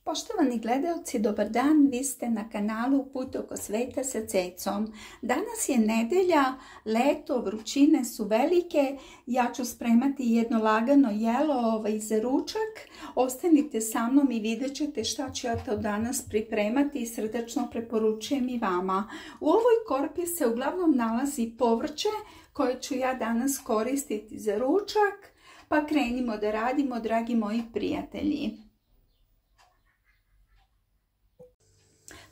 Poštovani gledaoci, dobar dan, vi ste na kanalu Put oko sveta sa Cecom. Danas je nedelja, leto, vrućine su velike, ja ću spremati jedno lagano jelo za ručak. Ostanite sa mnom i vidjet ćete šta ću ja to danas pripremati i srdačno preporučujem i vama. U ovoj korpi se uglavnom nalazi povrće koje ću ja danas koristiti za ručak, pa krenimo da radimo, dragi moji prijatelji.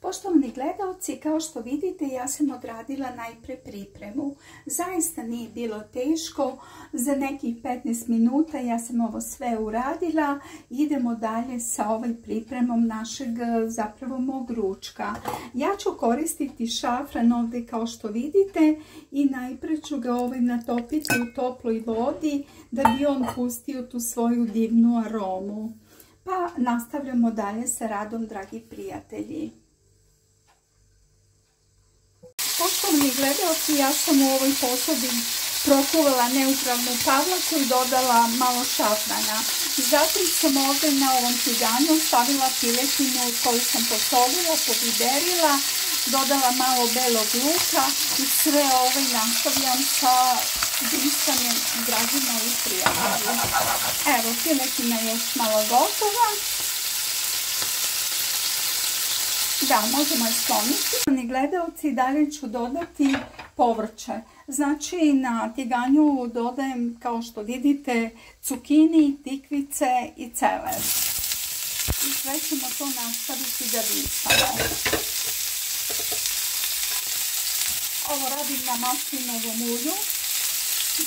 Poštovani gledaoci, kao što vidite, ja sam odradila najpre pripremu. Zaista nije bilo teško, za nekih 15 minuta ja sam ovo sve uradila. Idemo dalje sa pripremom našeg, zapravo mog ručka. Ja ću koristiti šafran ovdje kao što vidite i najpre ću ga natopiti u toploj vodi da bi on pustio tu svoju divnu aromu. Pa nastavljamo dalje sa radom, dragi prijatelji. Poštovani gledaoci, ja sam u ovoj posudi prokuvala neutralnu pavlaku i dodala malo šafrana. Zatim sam ovdje na ovom tiganju stavila piletinu koju sam posolila, pobiberila, dodala malo belog luka i sve nastavljam sa brisanjem, dragi moji prijatelji. Evo, piletina je još malo gotova. Da, možemo je skloniti. Gledaoci, dalje ću dodati povrće. Znači, na tiganju dodajem, kao što vidite, cukini, tikvice i celer. I sve ćemo to nastaviti da visamo. Ovo radim na maslinovom ulju.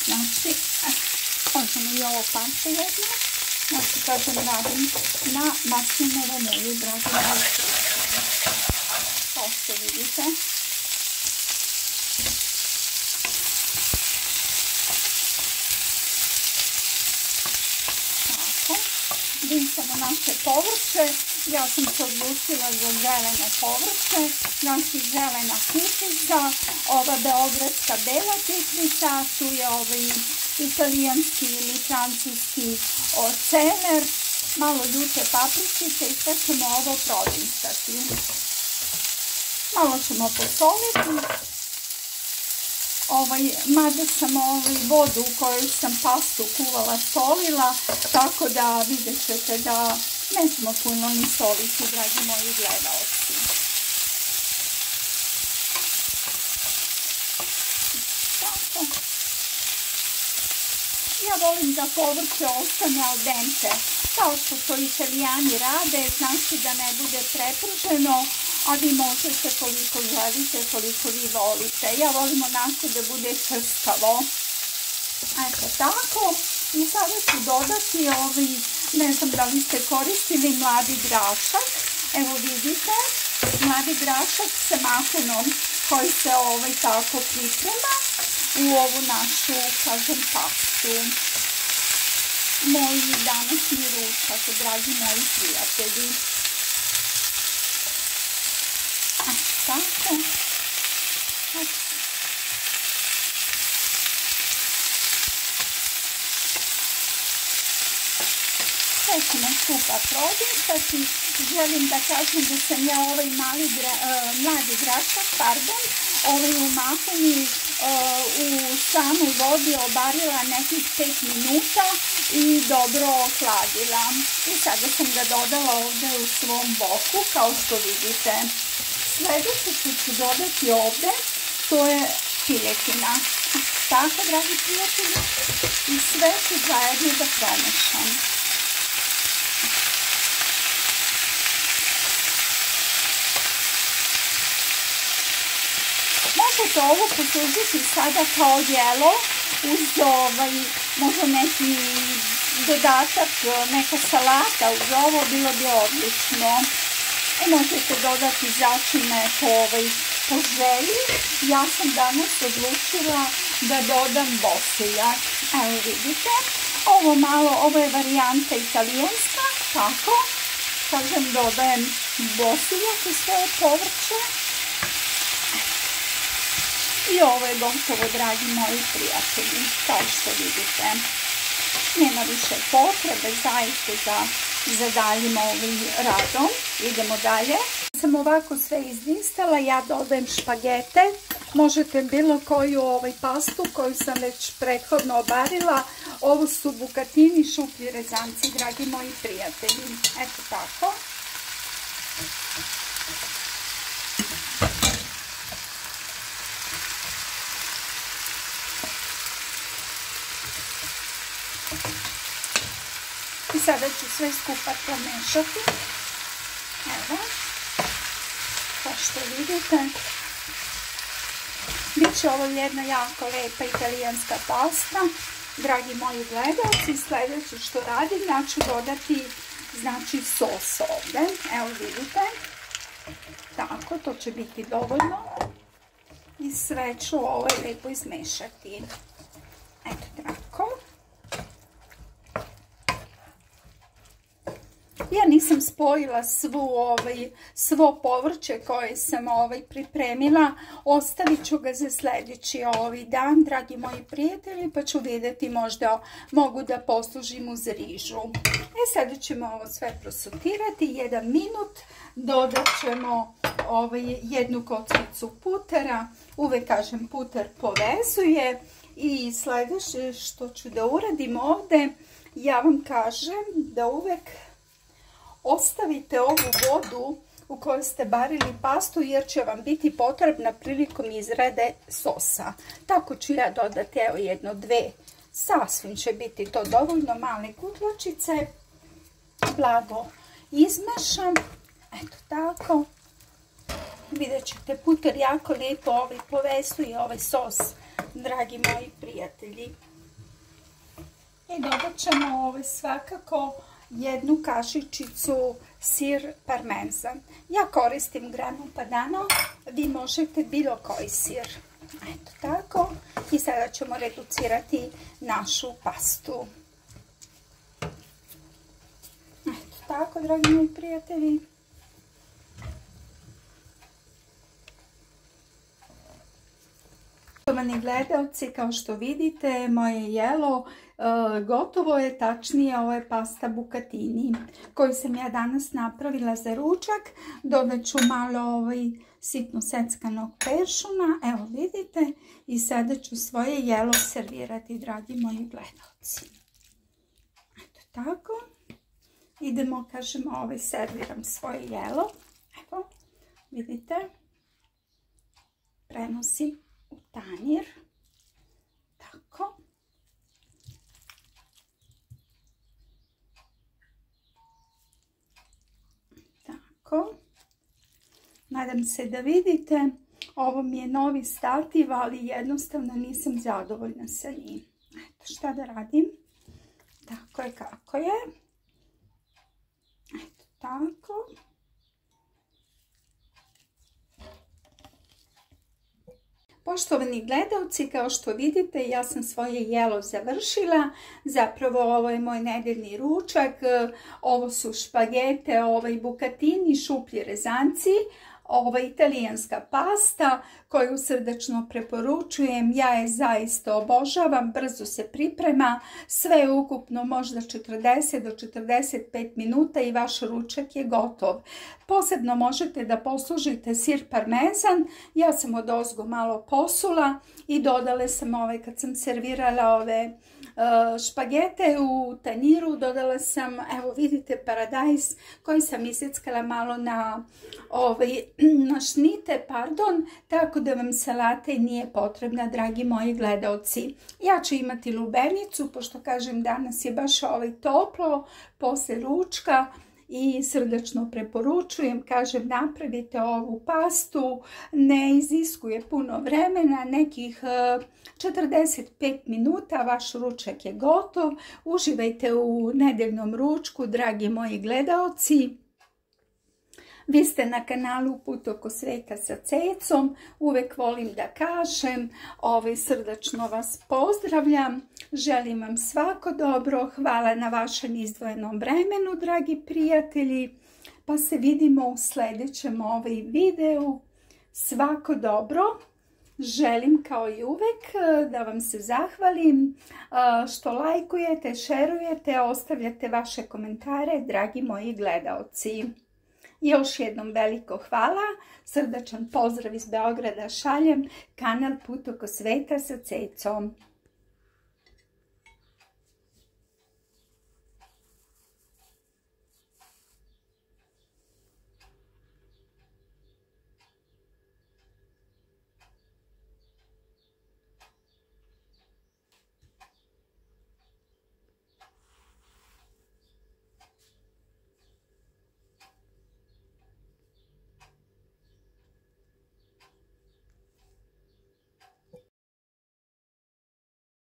Znači, možemo i ovo parče jedno. Znači, kažem, radim na maslinovom ulju, dragi moji. Kao što vidite. Tako. Dinsamo naše povrće. Ja sam se odlučila za zelene povrće. Znači zelena tikvica, ova beogradska bela tikvica, tu je italijanski ili francuski celer, malo ljute papričice i sve ćemo ovo prodisati. Malo ćemo posoliti. Mada sam vodu u kojoj sam pastu kuvala solila, tako da vidjet ćete da nećemo puno ni soliti, dragi moji gledaoci. Tako. Ja volim da povrće ostane al dente, kao što to Italijani rade, znači da ne bude preprženo, a vi možete koliko želite, koliko vi volite. Ja volim onako da bude čvrskavo. Eto tako. I sada ću dodati ne znam da li ste koristili mladi grašak. Evo vidite, mladi grašak sa maklenom koji se tako priprema u ovu našu, kažem, pastu. Moji današnji ručak, dragi moji prijatelji. Tako. Sve ćemo skupa prodisati. Želim da kažem da sam ja mladi grašak, u mahlini u samoj vodi obarila nekih 5 minuta i dobro ohladila. I sada sam ga dodala ovdje u svom boku, kao što vidite. Sljedeće što ću dodati ovdje, to je piletina. Tako, dragi prijatelji, i sve ću zajedno da promešam. Možete ovo poslužiti sada kao jelo uz možda neki dodatak, neka salata uz ovo, bilo bi odlično. Možete dodati začine po želji. Ja sam danas odlučila da dodam bosiljak. Evo vidite, ovo je varijanta italijanska, tako. Kažem, dodajem bosiljak u svoje povrće. I ovo je gotovo, dragi moji prijatelji, kao što vidite. Nema više potrebe zaista za za daljim radom. Idemo dalje. Sam ovako sve izdistala, ja dodajem špagete. Možete bilo koju pastu koju sam već prethodno obarila. Ovo su bukatini, šuplji rezanci, dragi moji prijatelji. Eto tako. I sada ću sve skupa pomešati. Evo. Kao što vidite. Biće ovo jedna jako lepa italijanska pasta. Dragi moji gledalci, sljedeće što radim, ja ću dodati sos ovdje. Evo vidite. Tako, to će biti dovoljno. I sve ću lepo izmešati. Eto tako. Ja nisam spojila svo povrće koje sam pripremila. Ostavit ću ga za sljedeći dan, dragi moji prijatelji, pa ću vidjeti možda mogu da poslužim uz rižu. Sada ćemo ovo sve prosutirati 1 minut. Dodat ćemo jednu kockicu putera. Uvek kažem puter povezuje. I sljedeće što ću da uradim ovdje, ja vam kažem da uvek ostavite ovu vodu u kojoj ste barili pastu jer će vam biti potrebna prilikom izrade sosa. Tako ću ja dodati evo 1, 2, sasvim će biti to dovoljno male kutlačice. Blago izmešam. Eto tako. Vidjet ćete puter jako lijepo povezuje ovaj sos, dragi moji prijatelji. I dodat ćemo svakako 1 kašičicu sir parmezan. Ja koristim Grana Padano, vi možete bilo koji sir. Eto tako. I sada ćemo reducirati našu pastu. Eto tako, dragi moji prijatelji. Poštovani gledalci, kao što vidite, moje jelo gotovo je, tačnije ovo je pasta bukatini koju sam ja danas napravila za ručak. Dodat ću malo sitno seckanog peršuna, evo vidite, i sada ću svoje jelo servirati, dragi moji gledalci. Eto tako. Idemo, kažemo, serviram svoje jelo. Evo, vidite, prenosim u tanjir. Tako. Tako. Nadam se da vidite. Ovo mi je novi stativ, ali jednostavno nisam zadovoljna sa njim. Eto, šta da radim? Tako je kako je. Eto, tako. Poštovani gledalci, kao što vidite, ja sam svoje jelo završila. Zapravo ovo je moj nedeljni ručak. Ovo su špagete, bukatini, šuplji rezanci. Ova italijanska pasta koju srdačno preporučujem, ja je zaista obožavam, brzo se priprema, sve ukupno možda 40 do 45 minuta i vaš ručak je gotov. Posebno možete da poslužite sir parmezan, ja sam odozgo malo posula i dodala sam kad sam servirala ove špagete u tanjiru, dodala sam, evo vidite, paradajz koji sam iseckala malo na šnite, tako da vam salata i nije potrebna, dragi moji gledalci. Ja ću imati lubenicu, pošto kažem danas je baš toplo, posle ručka, i srdačno preporučujem, kažem, napravite ovu pastu, ne iziskuje puno vremena, nekih 45 minuta, vaš ručak je gotov. Uživajte u nedeljnom ručku, dragi moji gledaoci. Vi ste na kanalu Put oko sveta sa Cecom, uvek volim da kažem, srdačno vas pozdravljam, želim vam svako dobro, hvala na vašem izdvojenom vremenu, dragi prijatelji, pa se vidimo u sljedećem videu, svako dobro Želim kao i uvek da vam se zahvalim što lajkujete, šerujete, ostavljate vaše komentare, dragi moji gledaoci. Još jednom veliko hvala, srdačan pozdrav iz Beograda šaljem, kanal Put oko sveta sa Cecom.